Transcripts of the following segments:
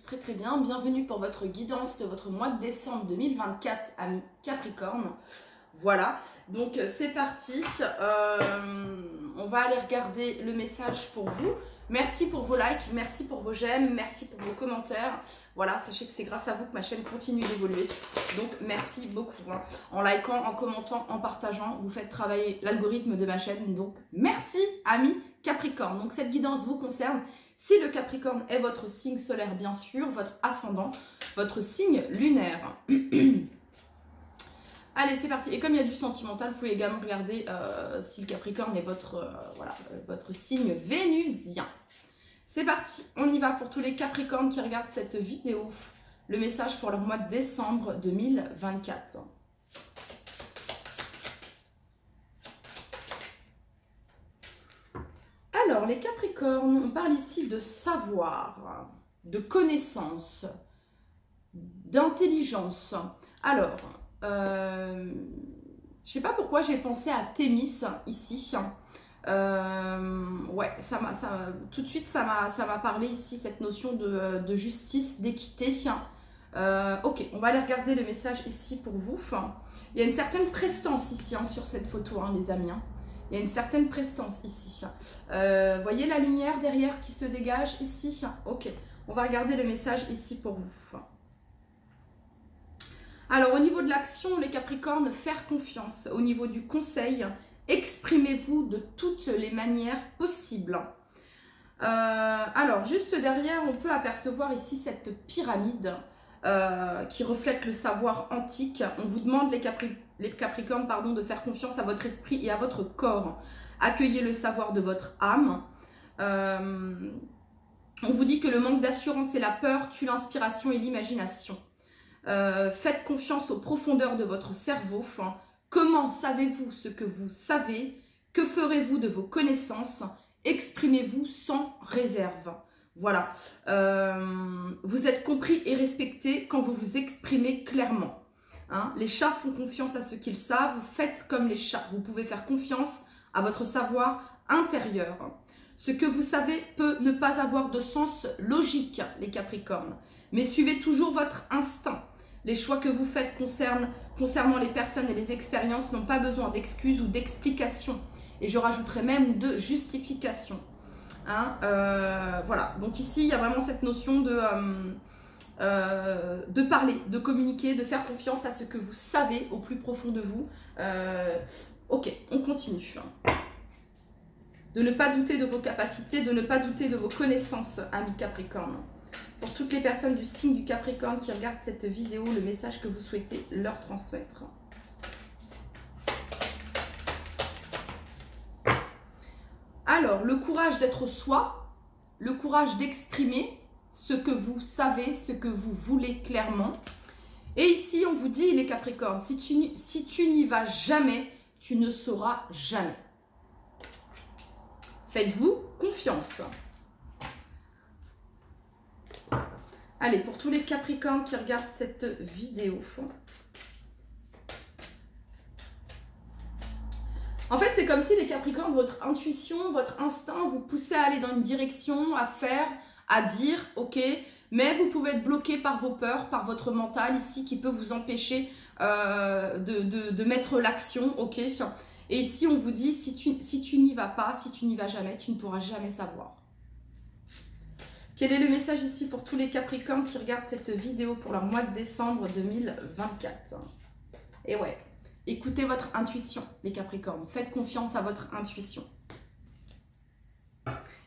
très très bien. Bienvenue pour votre guidance de votre mois de décembre 2024, amis Capricorne. Voilà, donc c'est parti. On va aller regarder le message pour vous. Merci pour vos likes, merci pour vos j'aime, merci pour vos commentaires. Voilà, sachez que c'est grâce à vous que ma chaîne continue d'évoluer. Donc merci beaucoup. Hein. En likant, en commentant, en partageant, vous faites travailler l'algorithme de ma chaîne. Donc merci, amis Capricorne. Donc cette guidance vous concerne. Si le Capricorne est votre signe solaire, bien sûr, votre ascendant, votre signe lunaire. Allez, c'est parti. Et comme il y a du sentimental, vous pouvez également regarder si le Capricorne est votre signe vénusien. C'est parti, on y va pour tous les Capricornes qui regardent cette vidéo. Le message pour le mois de décembre 2024. Alors, les Capricornes, on parle ici de savoir, de connaissance, d'intelligence. Alors, je ne sais pas pourquoi j'ai pensé à Thémis ici. Ouais, tout de suite, ça m'a parlé ici, cette notion de justice, d'équité. Ok, on va aller regarder le message ici pour vous. Il y a une certaine prestance ici sur cette photo, les amis. Il y a une certaine prestance ici. Voyez la lumière derrière qui se dégage ici. Ok, on va regarder le message ici pour vous. Alors, au niveau de l'action, les Capricornes, faire confiance. Au niveau du conseil, exprimez-vous de toutes les manières possibles. Alors, juste derrière, on peut apercevoir ici cette pyramide qui reflète le savoir antique. On vous demande, les Capricornes, pardon, de faire confiance à votre esprit et à votre corps. Accueillez le savoir de votre âme. On vous dit que le manque d'assurance et la peur tuent l'inspiration et l'imagination. Faites confiance aux profondeurs de votre cerveau. Comment savez-vous ce que vous savez? Que ferez-vous de vos connaissances? Exprimez-vous sans réserve. Voilà. Vous êtes compris et respecté quand vous vous exprimez clairement. Les chats font confiance à ce qu'ils savent. Faites comme les chats. Vous pouvez faire confiance à votre savoir intérieur. Ce que vous savez peut ne pas avoir de sens logique, les Capricornes. Mais suivez toujours votre instinct. Les choix que vous faites concernant les personnes et les expériences n'ont pas besoin d'excuses ou d'explications. Et je rajouterai même de justification. Voilà. Donc ici, il y a vraiment cette notion de parler, de communiquer, de faire confiance à ce que vous savez au plus profond de vous. Ok, on continue. De ne pas douter de vos capacités, de ne pas douter de vos connaissances, amis Capricorne. Pour toutes les personnes du signe du Capricorne qui regardent cette vidéo, le message que vous souhaitez leur transmettre. Alors, le courage d'être soi, le courage d'exprimer ce que vous savez, ce que vous voulez clairement. Et ici, on vous dit, les Capricornes, si tu n'y vas jamais, tu ne sauras jamais. Faites-vous confiance. Allez, pour tous les Capricornes qui regardent cette vidéo. En fait, c'est comme si les Capricornes, votre intuition, votre instinct vous poussait à aller dans une direction, à faire, à dire, ok, mais vous pouvez être bloqué par vos peurs, par votre mental ici qui peut vous empêcher de mettre l'action, ok. Et ici, on vous dit, si tu n'y vas pas, si tu n'y vas jamais, tu ne pourras jamais savoir. Quel est le message ici pour tous les Capricornes qui regardent cette vidéo pour leur mois de décembre 2024? Et ouais, écoutez votre intuition, les Capricornes. Faites confiance à votre intuition.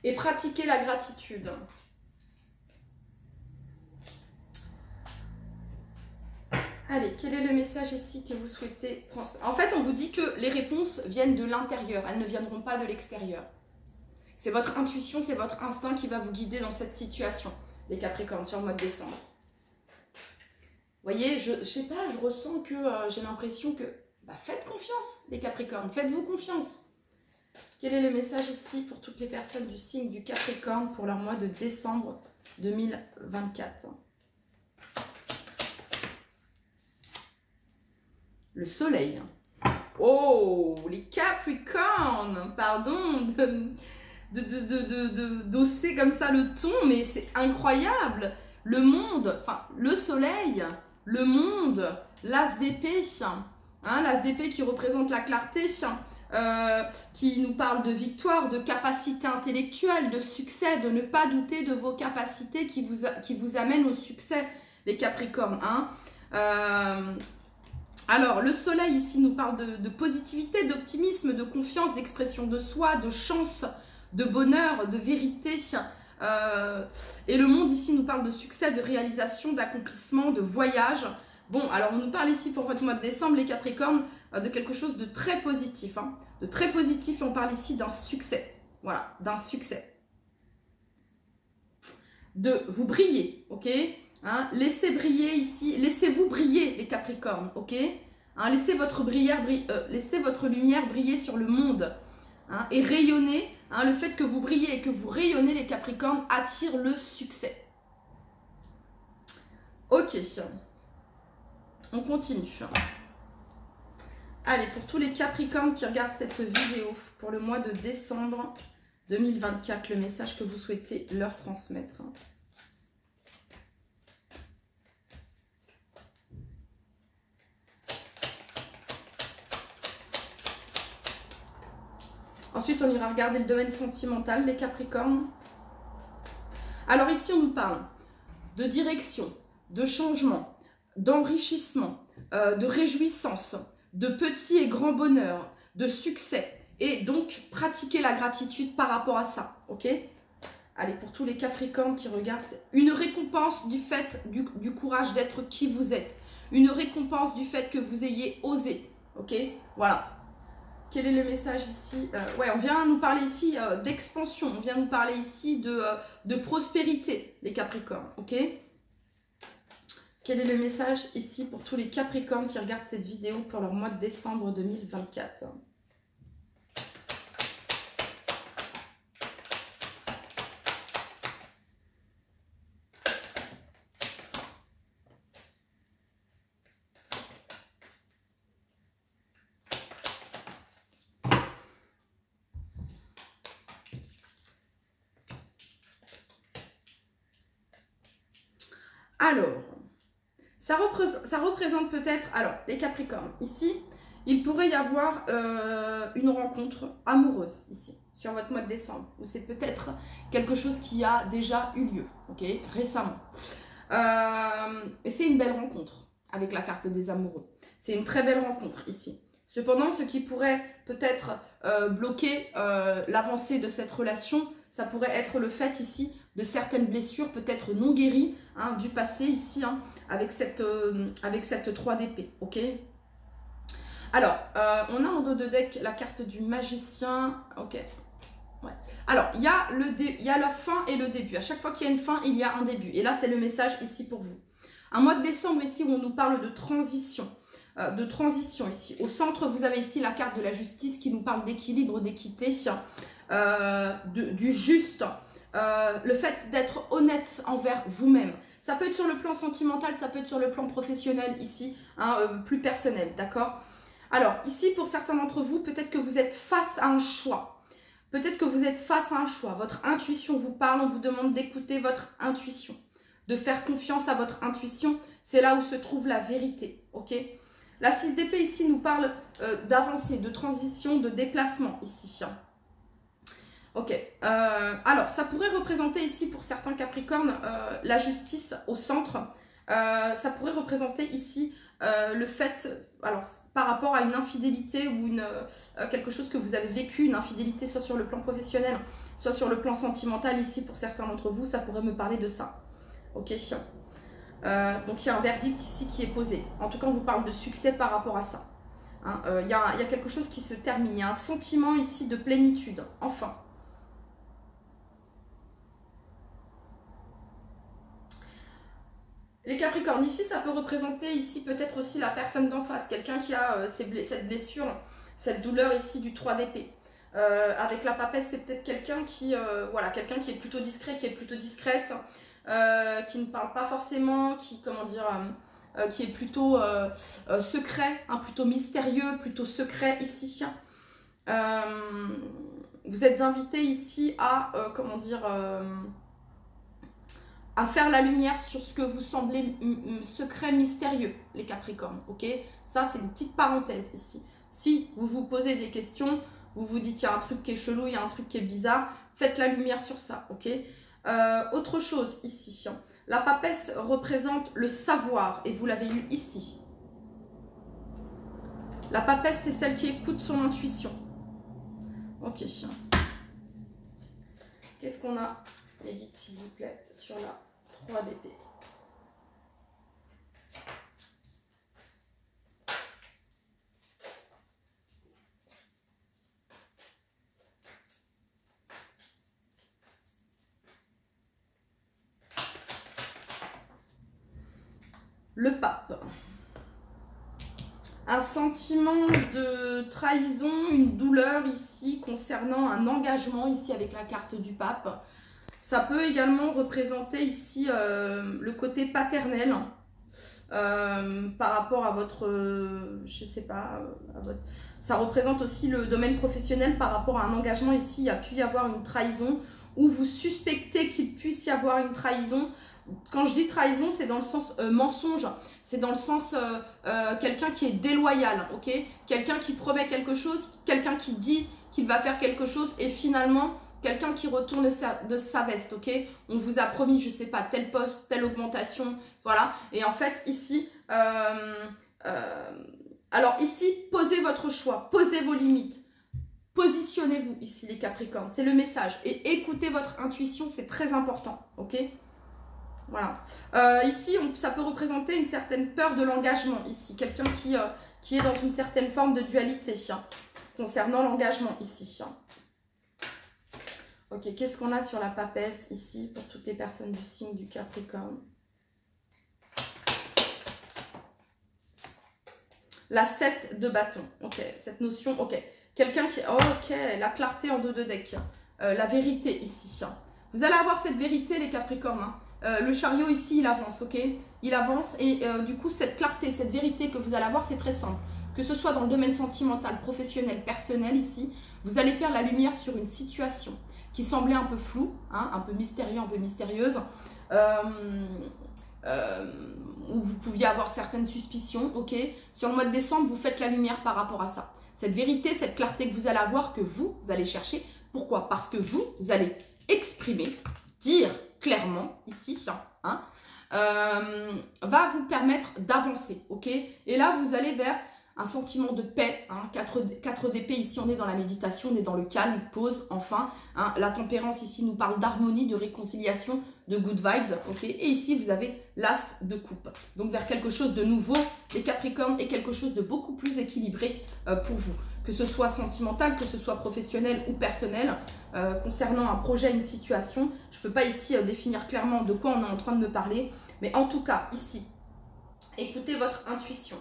Et pratiquez la gratitude. Allez, quel est le message ici que vous souhaitez transmettre? En fait, on vous dit que les réponses viennent de l'intérieur. Elles ne viendront pas de l'extérieur. C'est votre intuition, c'est votre instinct qui va vous guider dans cette situation, les Capricornes, sur le mois de décembre. Vous voyez, je sais pas, je ressens que j'ai l'impression que... faites confiance, les Capricornes, faites-vous confiance. Quel est le message ici pour toutes les personnes du signe du Capricorne pour leur mois de décembre 2024? Le soleil. Oh, les Capricornes, pardon d'osser comme ça le ton, mais c'est incroyable. Le monde, enfin le soleil, le monde, l'as d'épée, hein, l'as d'épée qui représente la clarté, qui nous parle de victoire, de capacité intellectuelle, de succès, de ne pas douter de vos capacités qui vous amènent au succès, les Capricornes. Hein. Alors, le soleil ici nous parle de positivité, d'optimisme, de confiance, d'expression de soi, de chance, de bonheur, de vérité. Et le monde ici nous parle de succès, de réalisation, d'accomplissement, de voyage. Bon, alors on nous parle ici pour votre mois de décembre, les Capricornes, de quelque chose de très positif. Hein, de très positif, et on parle ici d'un succès. Voilà, d'un succès. De vous briller, ok, hein, laissez briller ici, laissez-vous briller, les Capricornes, ok, hein, laissez votre lumière briller sur le monde. Hein, et rayonner, hein, le fait que vous brillez et que vous rayonnez, les Capricornes, attire le succès. Ok, on continue. Allez, pour tous les Capricornes qui regardent cette vidéo pour le mois de décembre 2024, le message que vous souhaitez leur transmettre. Ensuite, on ira regarder le domaine sentimental, les Capricornes. Alors ici, on nous parle de direction, de changement, d'enrichissement, de réjouissance, de petits et grands bonheurs, de succès. Et donc, pratiquer la gratitude par rapport à ça, ok? Allez, pour tous les Capricornes qui regardent, une récompense du fait du courage d'être qui vous êtes. Une récompense du fait que vous ayez osé, ok? Voilà. Quel est le message ici? Ouais, on vient nous parler ici d'expansion, on vient nous parler ici de prospérité, les Capricornes, ok? Quel est le message ici pour tous les Capricornes qui regardent cette vidéo pour leur mois de décembre 2024? Alors, ça représente peut-être, alors les Capricornes, ici, il pourrait y avoir une rencontre amoureuse ici, sur votre mois de décembre, ou c'est peut-être quelque chose qui a déjà eu lieu, ok, récemment. Et c'est une belle rencontre avec la carte des amoureux. C'est une très belle rencontre ici. Cependant, ce qui pourrait peut-être bloquer l'avancée de cette relation, ça pourrait être le fait ici de certaines blessures peut-être non guéries hein, du passé ici hein, avec cette 3 d'épée, ok. Alors, on a en dos de deck la carte du magicien, ok. Ouais. Alors, il y a la fin et le début. À chaque fois qu'il y a une fin, il y a un début. Et là, c'est le message ici pour vous. Un mois de décembre ici où on nous parle de transition. Ici. Au centre, vous avez ici la carte de la justice qui nous parle d'équilibre, d'équité, du juste. Le fait d'être honnête envers vous-même. Ça peut être sur le plan sentimental, ça peut être sur le plan professionnel ici, hein, plus personnel, d'accord? Alors, ici, pour certains d'entre vous, peut-être que vous êtes face à un choix. Peut-être que vous êtes face à un choix. Votre intuition vous parle, on vous demande d'écouter votre intuition. De faire confiance à votre intuition, c'est là où se trouve la vérité, ok? La 6 d'épée ici nous parle d'avancée, de transition, de déplacement ici. Ok, alors ça pourrait représenter ici pour certains Capricornes la justice au centre. Ça pourrait représenter ici le fait, alors par rapport à une infidélité ou quelque chose que vous avez vécu, une infidélité soit sur le plan professionnel, soit sur le plan sentimental ici pour certains d'entre vous, ça pourrait me parler de ça. Ok, donc il y a un verdict ici qui est posé. En tout cas, on vous parle de succès par rapport à ça. Hein, y a quelque chose qui se termine, il y a un sentiment ici de plénitude, enfin. Les Capricornes, ici, ça peut représenter ici peut-être aussi la personne d'en face, quelqu'un qui a cette blessure, cette douleur ici du 3 d'épée. Avec la papesse, c'est peut-être quelqu'un qui, quelqu'un qui est plutôt discret, qui est plutôt discrète, qui ne parle pas forcément, qui, qui est plutôt secret, hein, plutôt mystérieux, plutôt secret ici. Vous êtes invité ici à, à faire la lumière sur ce que vous semblez secret, mystérieux, les Capricornes, ok? Ça, c'est une petite parenthèse ici. Si vous vous posez des questions, vous vous dites, il y a un truc qui est chelou, il y a un truc qui est bizarre, faites la lumière sur ça, ok? Autre chose ici, la papesse représente le savoir, et vous l'avez eu ici. La papesse, c'est celle qui écoute son intuition. Ok. Qu'est-ce qu'on a, les guides, s'il vous plaît, sur la 3 d'épée? Le pape. Un sentiment de trahison, une douleur ici concernant un engagement ici avec la carte du pape. Ça peut également représenter ici le côté paternel par rapport à votre, je sais pas, ça représente aussi le domaine professionnel par rapport à un engagement ici. Il y a pu y avoir une trahison ou vous suspectez qu'il puisse y avoir une trahison. Quand je dis trahison, c'est dans le sens mensonge, c'est dans le sens quelqu'un qui est déloyal, ok? Quelqu'un qui promet quelque chose, quelqu'un qui dit qu'il va faire quelque chose et finalement, quelqu'un qui retourne de sa veste, ok? On vous a promis, je sais pas, tel poste, telle augmentation, voilà. Et en fait, ici, alors ici, posez votre choix, posez vos limites. Positionnez-vous ici, les Capricornes, c'est le message. Et écoutez votre intuition, c'est très important, ok? Voilà. Ici, ça peut représenter une certaine peur de l'engagement. Ici, quelqu'un qui est dans une certaine forme de dualité concernant l'engagement ici. Ok, qu'est-ce qu'on a sur la papesse ici pour toutes les personnes du signe du Capricorne? La 7 de bâton. Ok, cette notion, ok. Quelqu'un qui... ok, la clarté en dos de deck. La vérité ici. Vous allez avoir cette vérité, les Capricornes. Le chariot ici, il avance, ok? Il avance et du coup, cette clarté, cette vérité que vous allez avoir, c'est très simple. Que ce soit dans le domaine sentimental, professionnel, personnel ici, vous allez faire la lumière sur une situation qui semblait un peu floue, un peu mystérieux, un peu mystérieuse, où vous pouviez avoir certaines suspicions, ok? Sur le mois de décembre, vous faites la lumière par rapport à ça. Cette vérité, cette clarté que vous allez avoir, que vous allez chercher. Pourquoi? Parce que vous allez exprimer, dire clairement, ici, va vous permettre d'avancer, ok? Et là, vous allez vers un sentiment de paix, 4 d'épée, ici on est dans la méditation, on est dans le calme, pause, enfin, la tempérance ici nous parle d'harmonie, de réconciliation, de good vibes, ok? Et ici vous avez l'as de coupe, donc vers quelque chose de nouveau, les Capricornes, et quelque chose de beaucoup plus équilibré pour vous, que ce soit sentimental, que ce soit professionnel ou personnel, concernant un projet, une situation. Je ne peux pas ici définir clairement de quoi on est en train de me parler, mais en tout cas ici, écoutez votre intuition.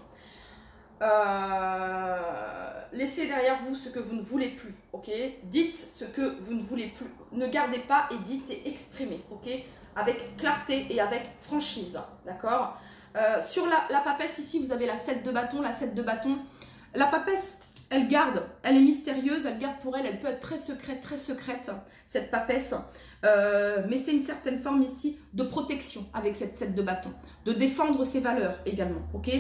Laissez derrière vous ce que vous ne voulez plus, ok? Dites ce que vous ne voulez plus, ne gardez pas et dites et exprimez, ok? Avec clarté et avec franchise, d'accord? Sur la papesse ici, vous avez la 7 de bâton, la 7 de bâton. La papesse, elle garde, elle est mystérieuse, elle garde pour elle, elle peut être très secrète, cette papesse. Mais c'est une certaine forme ici de protection avec cette 7 de bâton, de défendre ses valeurs également, ok?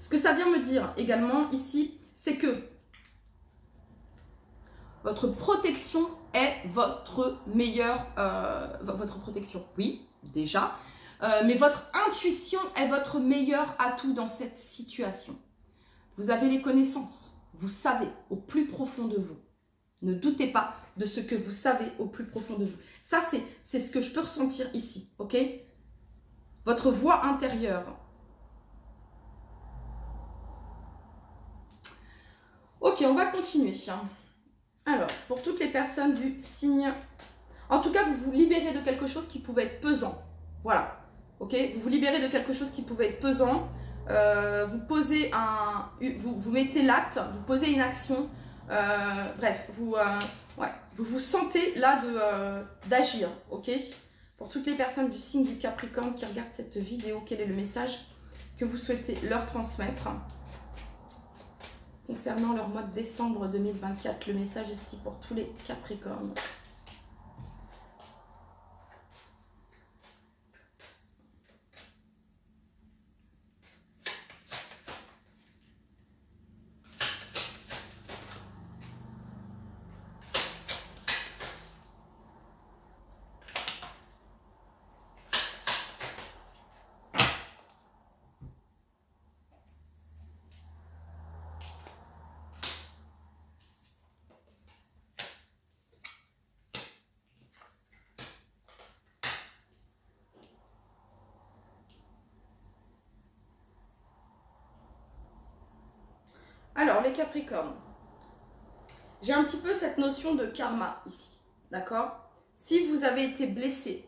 Ce que ça vient me dire également ici, c'est que votre protection est votre meilleure... votre protection, oui, déjà. Mais votre intuition est votre meilleur atout dans cette situation. Vous avez les connaissances. Vous savez au plus profond de vous. Ne doutez pas de ce que vous savez au plus profond de vous. Ça, c'est ce que je peux ressentir ici, ok? Votre voix intérieure. Ok, on va continuer. Alors, pour toutes les personnes du signe... En tout cas, vous vous libérez de quelque chose qui pouvait être pesant. Voilà. Ok, vous vous libérez de quelque chose qui pouvait être pesant. Vous posez vous mettez l'acte, vous posez une action. Bref, vous vous sentez là d'agir. Ok. Pour toutes les personnes du signe du Capricorne qui regardent cette vidéo, quel est le message que vous souhaitez leur transmettre concernant leur mois de décembre 2024, le message ici pour tous les Capricornes. Alors, les Capricornes, j'ai un petit peu cette notion de karma ici, d'accord? Si vous avez été blessé,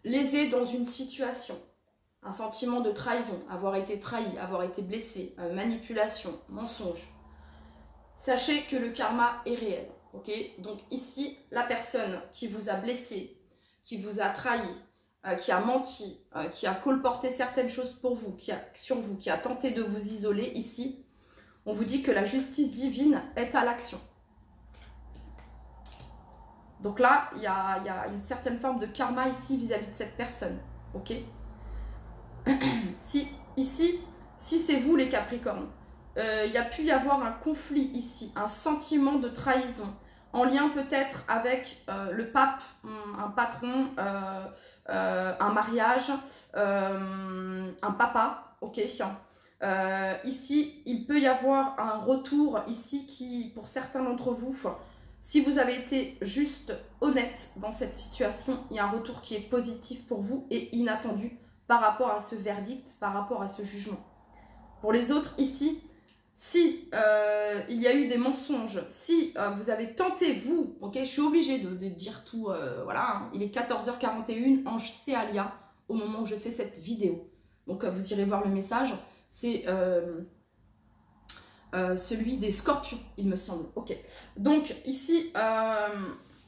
lésé dans une situation, un sentiment de trahison, avoir été trahi, avoir été blessé, manipulation, mensonge, sachez que le karma est réel, ok? Donc ici, la personne qui vous a blessé, qui vous a trahi, qui a menti, qui a colporté certaines choses pour vous, sur vous, qui a tenté de vous isoler, ici, on vous dit que la justice divine est à l'action. Donc là, il y a une certaine forme de karma ici vis-à-vis de cette personne, ok? Ici, si c'est vous les Capricornes, il y a pu y avoir un conflit ici, un sentiment de trahison, en lien peut-être avec le pape, un patron, un mariage, un papa, ok? Ici, il peut y avoir un retour ici qui, pour certains d'entre vous, si vous avez été juste honnête dans cette situation, il y a un retour qui est positif pour vous et inattendu par rapport à ce verdict, par rapport à ce jugement. Pour les autres ici, si il y a eu des mensonges, si vous avez tenté, vous, ok, je suis obligée de dire tout, voilà, hein, il est 14h41 en Céalia au moment où je fais cette vidéo. Donc vous irez voir le message, c'est celui des scorpions, il me semble, ok. Donc ici,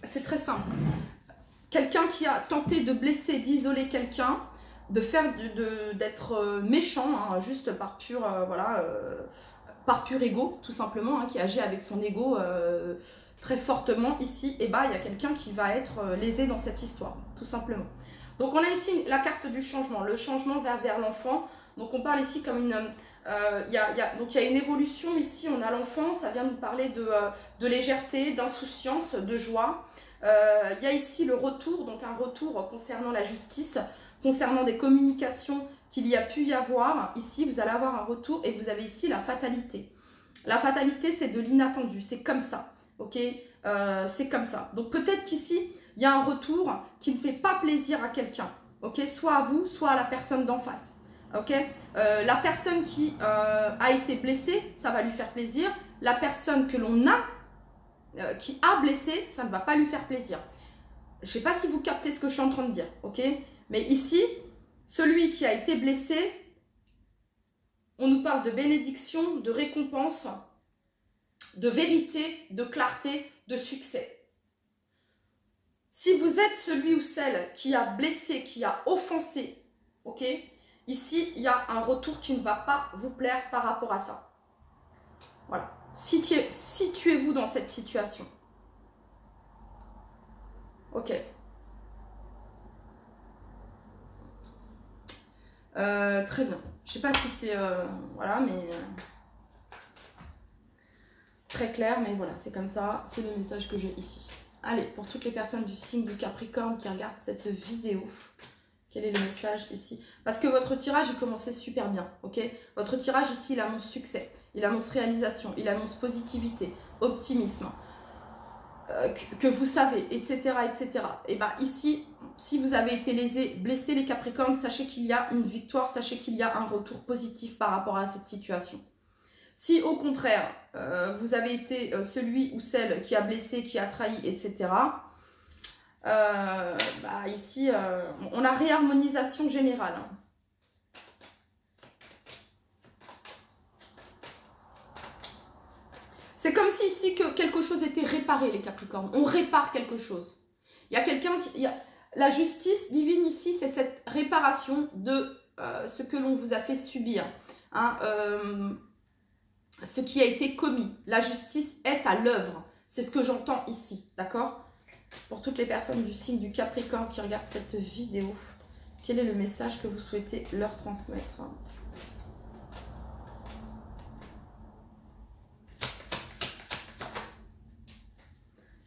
c'est très simple. Quelqu'un qui a tenté de blesser, d'isoler quelqu'un, de faire d'être méchant, hein, juste par pur voilà, par pur ego, tout simplement, hein, qui agit avec son ego très fortement ici, et bah il y a quelqu'un qui va être lésé dans cette histoire, tout simplement. Donc on a ici la carte du changement, le changement vers l'enfant. Donc on parle ici comme une donc il y a une évolution ici, on a l'enfant, ça vient nous parler de légèreté, d'insouciance, de joie. Il y a ici le retour, donc un retour concernant la justice, concernant des communications qu'il y a pu y avoir. Ici, vous allez avoir un retour et vous avez ici la fatalité. La fatalité, c'est de l'inattendu, c'est comme ça, ok? C'est comme ça. Donc peut-être qu'ici, il y a un retour qui ne fait pas plaisir à quelqu'un, ok? Soit à vous, soit à la personne d'en face. Ok, la personne qui a été blessée, ça va lui faire plaisir. La personne que l'on a, qui a blessé, ça ne va pas lui faire plaisir. Je ne sais pas si vous captez ce que je suis en train de dire, ok? Mais ici, celui qui a été blessé, on nous parle de bénédiction, de récompense, de vérité, de clarté, de succès. Si vous êtes celui ou celle qui a blessé, qui a offensé, ok? Ici, il y a un retour qui ne va pas vous plaire par rapport à ça. Voilà. Situez-vous dans cette situation. Ok. Très bien. Je ne sais pas si c'est... voilà, mais... très clair, mais voilà, c'est comme ça. C'est le message que j'ai ici. Allez, pour toutes les personnes du signe du Capricorne qui regardent cette vidéo... Quel est le message ici? Parce que votre tirage, il commençait super bien, ok? Votre tirage ici, il annonce succès, il annonce réalisation, il annonce positivité, optimisme, que vous savez, etc., etc. Et bien ici, si vous avez été lésé, blessé les Capricornes, sachez qu'il y a une victoire, sachez qu'il y a un retour positif par rapport à cette situation. Si au contraire, vous avez été celui ou celle qui a blessé, qui a trahi, etc., bah ici, on a réharmonisation générale. C'est comme si ici que quelque chose était réparé, les Capricornes. On répare quelque chose. Il y a quelqu'un qui... La justice divine ici, c'est cette réparation de ce que l'on vous a fait subir. Hein, ce qui a été commis. La justice est à l'œuvre. C'est ce que j'entends ici, d'accord ? Pour toutes les personnes du signe du Capricorne qui regardent cette vidéo, quel est le message que vous souhaitez leur transmettre?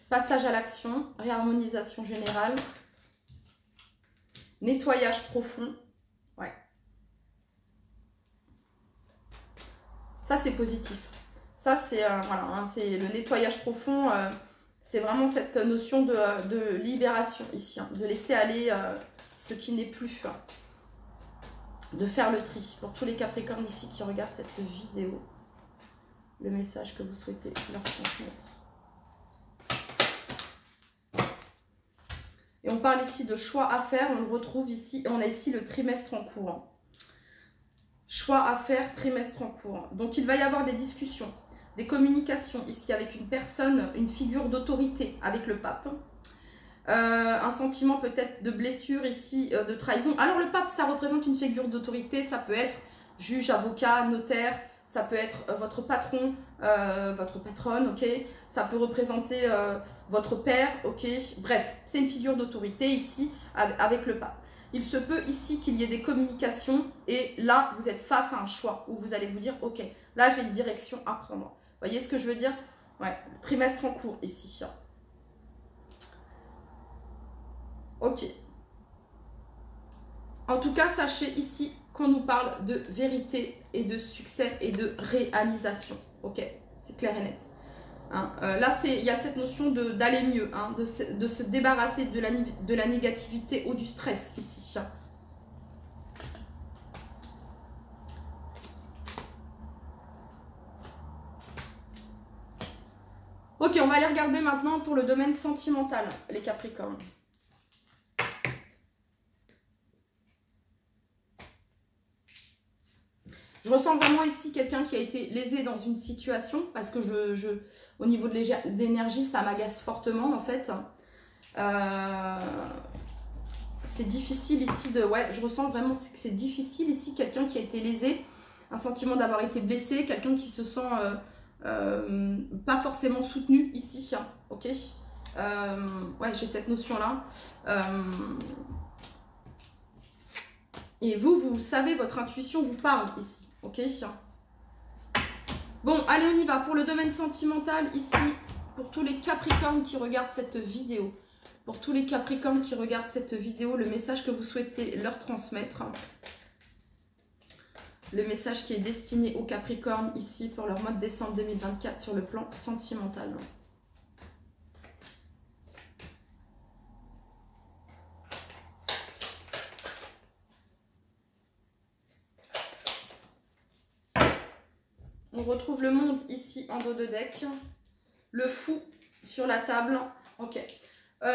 Passage à l'action, réharmonisation générale, nettoyage profond. Ouais. Ça, c'est positif. Ça, c'est voilà, hein, c'est le nettoyage profond. C'est vraiment cette notion de libération ici, hein, de laisser aller ce qui n'est plus, hein, de faire le tri. Pour tous les Capricornes ici qui regardent cette vidéo. le message que vous souhaitez leur transmettre. Et on parle ici de choix à faire, on le retrouve ici, on a ici le trimestre en cours. Choix à faire, trimestre en cours. Donc il va y avoir des discussions, des communications ici avec une personne, une figure d'autorité avec le pape. Un sentiment peut-être de blessure ici, de trahison. Alors le pape, ça représente une figure d'autorité, ça peut être juge, avocat, notaire, ça peut être votre patron, votre patronne, ok. Ça peut représenter votre père, ok. Bref, c'est une figure d'autorité ici avec le pape. Il se peut ici qu'il y ait des communications et là, vous êtes face à un choix où vous allez vous dire, ok, là j'ai une direction à prendre. Vous voyez ce que je veux dire? Ouais, trimestre en cours ici. Ok. En tout cas, sachez ici qu'on nous parle de vérité et de succès et de réalisation. Ok, c'est clair et net. Hein, là, il y a cette notion d'aller mieux, hein, de se débarrasser de la négativité ou du stress ici. Ok, on va aller regarder maintenant pour le domaine sentimental, les Capricornes. Je ressens vraiment ici quelqu'un qui a été lésé dans une situation parce que au niveau de l'énergie, ça m'agace fortement en fait. C'est difficile ici de... Ouais, je ressens vraiment que c'est difficile ici, quelqu'un qui a été lésé, un sentiment d'avoir été blessé, quelqu'un qui se sent pas forcément soutenu ici, ok. Ouais, j'ai cette notion-là. Et vous savez, votre intuition vous parle ici. Ok. Bon, allez, on y va. Pour le domaine sentimental, ici, pour tous les Capricornes qui regardent cette vidéo, pour tous les Capricornes qui regardent cette vidéo, le message que vous souhaitez leur transmettre, le message qui est destiné aux Capricornes ici pour leur mois de décembre 2024 sur le plan sentimental. On retrouve le monde ici en dos de deck. Le fou sur la table. Ok.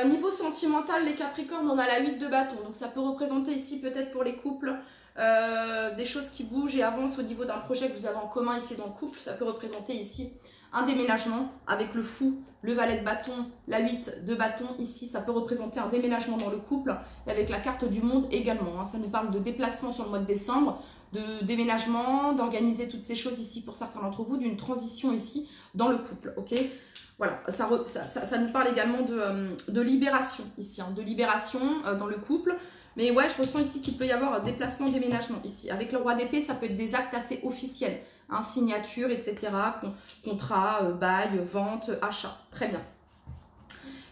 Niveau sentimental, les Capricornes, on a la 8 de bâton. Donc ça peut représenter ici peut-être pour les couples des choses qui bougent et avancent au niveau d'un projet que vous avez en commun ici dans le couple. Ça peut représenter ici un déménagement avec le fou, le valet de bâton, la 8 de bâton. Ici, ça peut représenter un déménagement dans le couple et avec la carte du monde également. Hein. Ça nous parle de déplacement sur le mois de décembre, de déménagement, d'organiser toutes ces choses ici pour certains d'entre vous, d'une transition ici dans le couple, ok. Voilà, ça nous parle également de libération ici, hein, de libération dans le couple. Mais ouais, je ressens ici qu'il peut y avoir un déplacement, déménagement ici. Avec le roi d'épée, ça peut être des actes assez officiels, hein, signature, etc., contrat, bail, vente, achat. Très bien.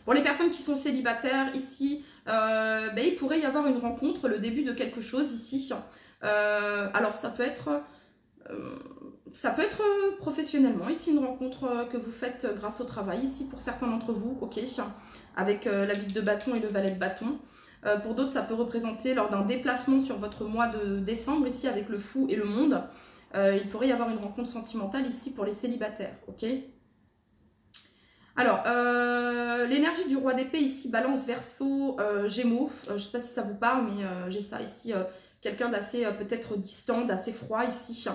Pour les personnes qui sont célibataires ici, il pourrait y avoir une rencontre, le début de quelque chose ici. Alors ça peut être professionnellement, ici une rencontre que vous faites grâce au travail, ici pour certains d'entre vous, ok, avec la 8 de bâton et le valet de bâton. Pour d'autres, ça peut représenter lors d'un déplacement sur votre mois de décembre, ici avec le fou et le monde. Il pourrait y avoir une rencontre sentimentale ici pour les célibataires, ok. Alors, l'énergie du roi d'épée ici, balance, verseau, gémeaux, je ne sais pas si ça vous parle, mais j'ai ça ici, quelqu'un d'assez peut-être distant, d'assez froid ici.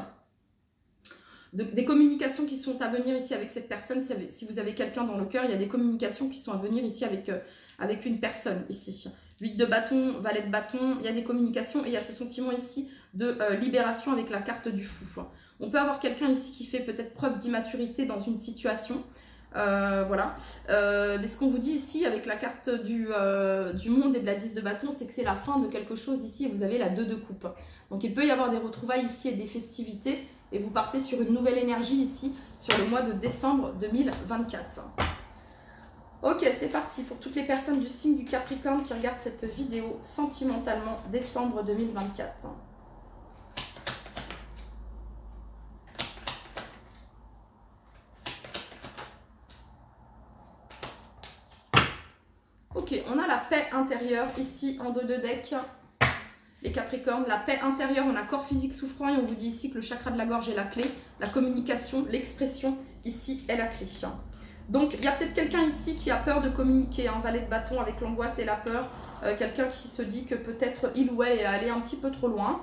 Des communications qui sont à venir ici avec cette personne, si vous avez quelqu'un dans le cœur, il y a des communications qui sont à venir ici avec une personne ici. 8 de bâton, valet de bâton, il y a des communications et il y a ce sentiment ici de libération avec la carte du fou. On peut avoir quelqu'un ici qui fait peut-être preuve d'immaturité dans une situation. Voilà. Mais ce qu'on vous dit ici avec la carte du monde et de la 10 de bâton, c'est que c'est la fin de quelque chose ici et vous avez la 2 de coupe. Donc il peut y avoir des retrouvailles ici et des festivités et vous partez sur une nouvelle énergie ici sur le mois de décembre 2024. Ok, c'est parti pour toutes les personnes du signe du Capricorne qui regardent cette vidéo sentimentalement décembre 2024. Ok, on a la paix intérieure ici en dos de deck. les Capricornes. La paix intérieure, on a corps physique souffrant et on vous dit ici que le chakra de la gorge est la clé. La communication, l'expression ici est la clé. Donc il y a peut-être quelqu'un ici qui a peur de communiquer, un valet de bâton avec l'angoisse et la peur. Quelqu'un qui se dit que peut-être il ou elle est allé un petit peu trop loin.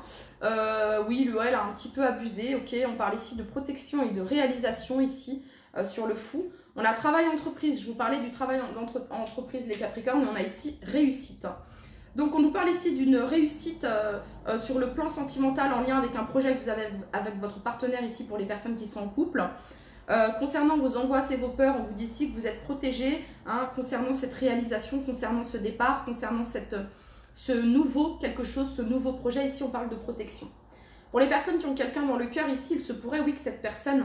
Oui, il ou elle a un petit peu abusé. Ok, on parle ici de protection et de réalisation ici sur le fou. On a travail entreprise. Je vous parlais du travail en entreprise les Capricornes, mais on a ici réussite. Donc on nous parle ici d'une réussite sur le plan sentimental en lien avec un projet que vous avez avec votre partenaire ici pour les personnes qui sont en couple. Concernant vos angoisses et vos peurs, on vous dit ici que vous êtes protégés concernant cette réalisation, concernant ce départ, concernant ce nouveau quelque chose, ce nouveau projet. Ici, on parle de protection. Pour les personnes qui ont quelqu'un dans le cœur, ici, il se pourrait, oui, que cette personne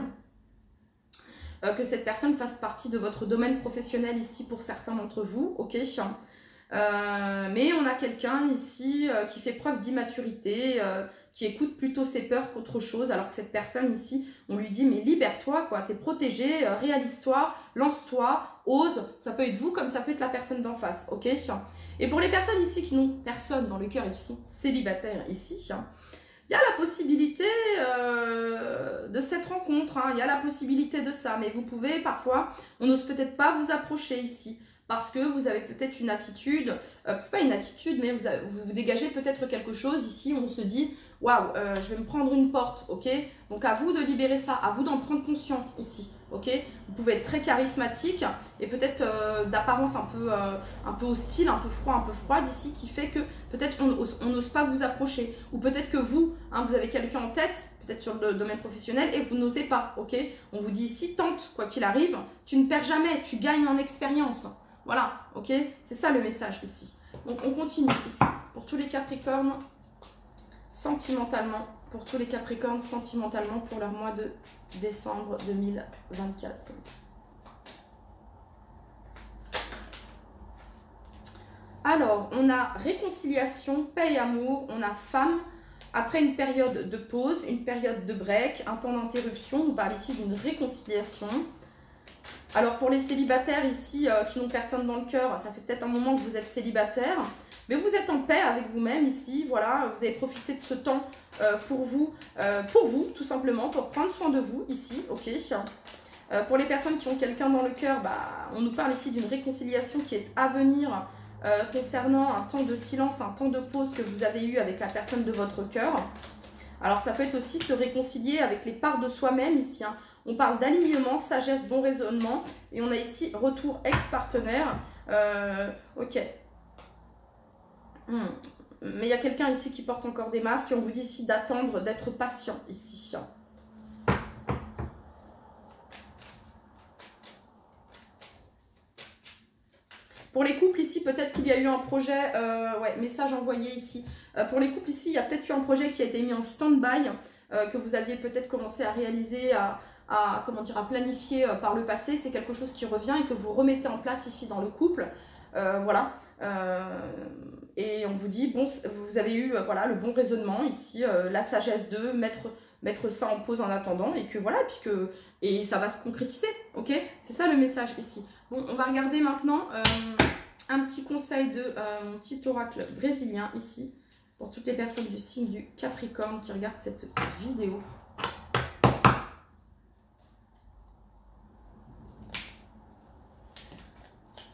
fasse partie de votre domaine professionnel ici pour certains d'entre vous. Ok. Mais on a quelqu'un ici qui fait preuve d'immaturité, qui écoute plutôt ses peurs qu'autre chose, alors que cette personne ici, on lui dit mais libère-toi, quoi, t'es protégé, réalise-toi, lance-toi, ose. Ça peut être vous comme ça peut être la personne d'en face, ok. Et pour les personnes ici qui n'ont personne dans le cœur et qui sont célibataires ici, il y a la possibilité de cette rencontre, il y a la possibilité de ça, mais vous pouvez parfois, on n'ose peut-être pas vous approcher ici. Parce que vous avez peut-être une attitude, c'est pas une attitude, mais vous dégagez peut-être quelque chose. Ici, on se dit, waouh, je vais me prendre une porte, ok. Donc à vous de libérer ça, à vous d'en prendre conscience ici, ok. Vous pouvez être très charismatique et peut-être d'apparence un peu hostile, un peu froid, un peu froide ici, qui fait que peut-être on n'ose pas vous approcher. Ou peut-être que vous, vous avez quelqu'un en tête, peut-être sur le domaine professionnel, et vous n'osez pas, ok. On vous dit ici, tente, quoi qu'il arrive, tu ne perds jamais, tu gagnes en expérience. Voilà, ok. C'est ça le message ici. Donc on continue ici. Pour tous les Capricornes, sentimentalement, pour tous les Capricornes, sentimentalement, pour leur mois de décembre 2024. Alors, on a réconciliation, paix et amour, on a femme, après une période de pause, une période de break, un temps d'interruption, on parle ici d'une réconciliation. Alors pour les célibataires ici qui n'ont personne dans le cœur, ça fait peut-être un moment que vous êtes célibataire, mais vous êtes en paix avec vous-même ici, voilà, vous avez profité de ce temps pour vous tout simplement, pour prendre soin de vous ici, ok. Pour les personnes qui ont quelqu'un dans le cœur, on nous parle ici d'une réconciliation qui est à venir concernant un temps de silence, un temps de pause que vous avez eu avec la personne de votre cœur. Alors ça peut être aussi se réconcilier avec les parts de soi-même ici, On parle d'alignement, sagesse, bon raisonnement. Et on a ici retour ex-partenaire. Ok. Mais il y a quelqu'un ici qui porte encore des masques. Et on vous dit ici d'attendre, d'être patient ici. Pour les couples ici, peut-être qu'il y a eu un projet, message envoyé ici. Pour les couples ici, il y a peut-être eu un projet qui a été mis en stand-by, que vous aviez peut-être commencé à réaliser, à planifier par le passé. C'est quelque chose qui revient et que vous remettez en place ici dans le couple. Voilà. Et on vous dit, bon, vous avez eu le bon raisonnement ici, la sagesse de mettre ça en pause en attendant, et que voilà, et ça va se concrétiser, ok. C'est ça le message ici. Bon, on va regarder maintenant un petit conseil de mon petit oracle brésilien ici, pour toutes les personnes du signe du Capricorne qui regardent cette vidéo.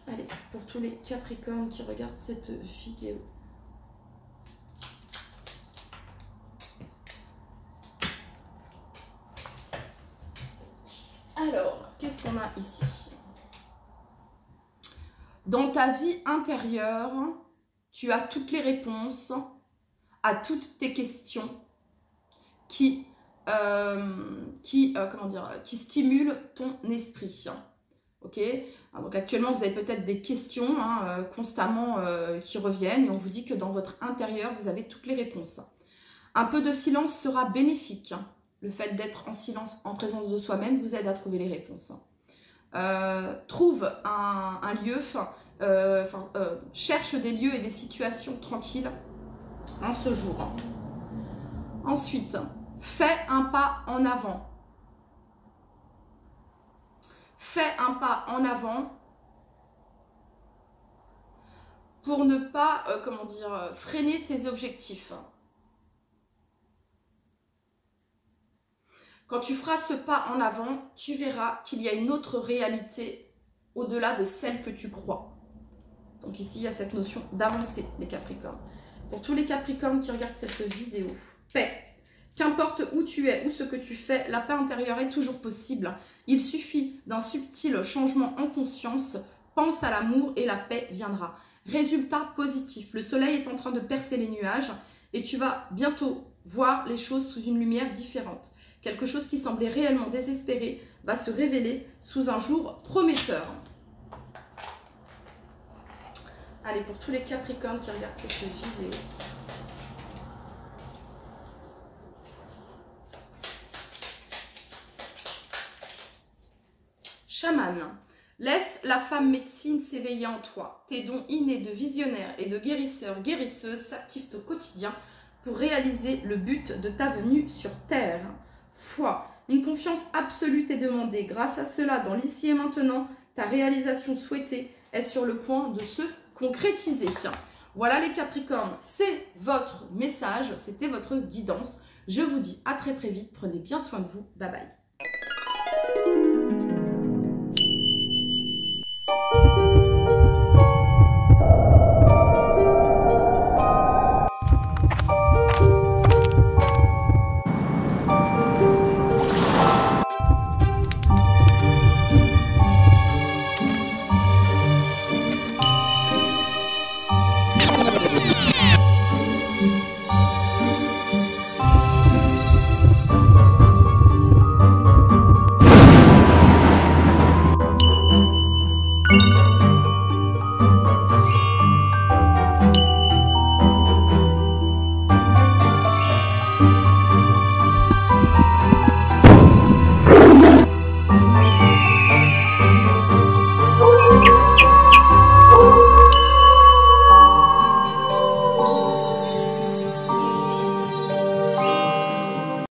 Allez, pour tous les Capricornes qui regardent cette vidéo. Alors, qu'est-ce qu'on a ici? Dans ta vie intérieure, tu as toutes les réponses à toutes tes questions qui stimulent ton esprit. Ok. Donc actuellement, vous avez peut-être des questions constamment qui reviennent, et on vous dit que dans votre intérieur, vous avez toutes les réponses. Un peu de silence sera bénéfique. Le fait d'être en silence, en présence de soi-même, vous aide à trouver les réponses. Trouve un lieu, cherche des lieux et des situations tranquilles en ce jour. Ensuite, fais un pas en avant. Fais un pas en avant pour ne pas, freiner tes objectifs. Quand tu feras ce pas en avant, tu verras qu'il y a une autre réalité au-delà de celle que tu crois. Donc ici, il y a cette notion d'avancer, les Capricornes. Pour tous les Capricornes qui regardent cette vidéo, paix. Qu'importe où tu es ou ce que tu fais, la paix intérieure est toujours possible. Il suffit d'un subtil changement en conscience. Pense à l'amour et la paix viendra. Résultat positif. Le soleil est en train de percer les nuages et tu vas bientôt voir les choses sous une lumière différente. Quelque chose qui semblait réellement désespéré va se révéler sous un jour prometteur. Allez, pour tous les Capricornes qui regardent cette vidéo. Chaman, laisse la femme médecine s'éveiller en toi. Tes dons innés de visionnaire et de guérisseuse s'activent au quotidien pour réaliser le but de ta venue sur Terre. Foi, une confiance absolue t'est demandée. Grâce à cela, dans l'ici et maintenant, ta réalisation souhaitée est sur le point de se concrétiser. Voilà les Capricornes, c'est votre message, c'était votre guidance. Je vous dis à très très vite, prenez bien soin de vous, bye bye.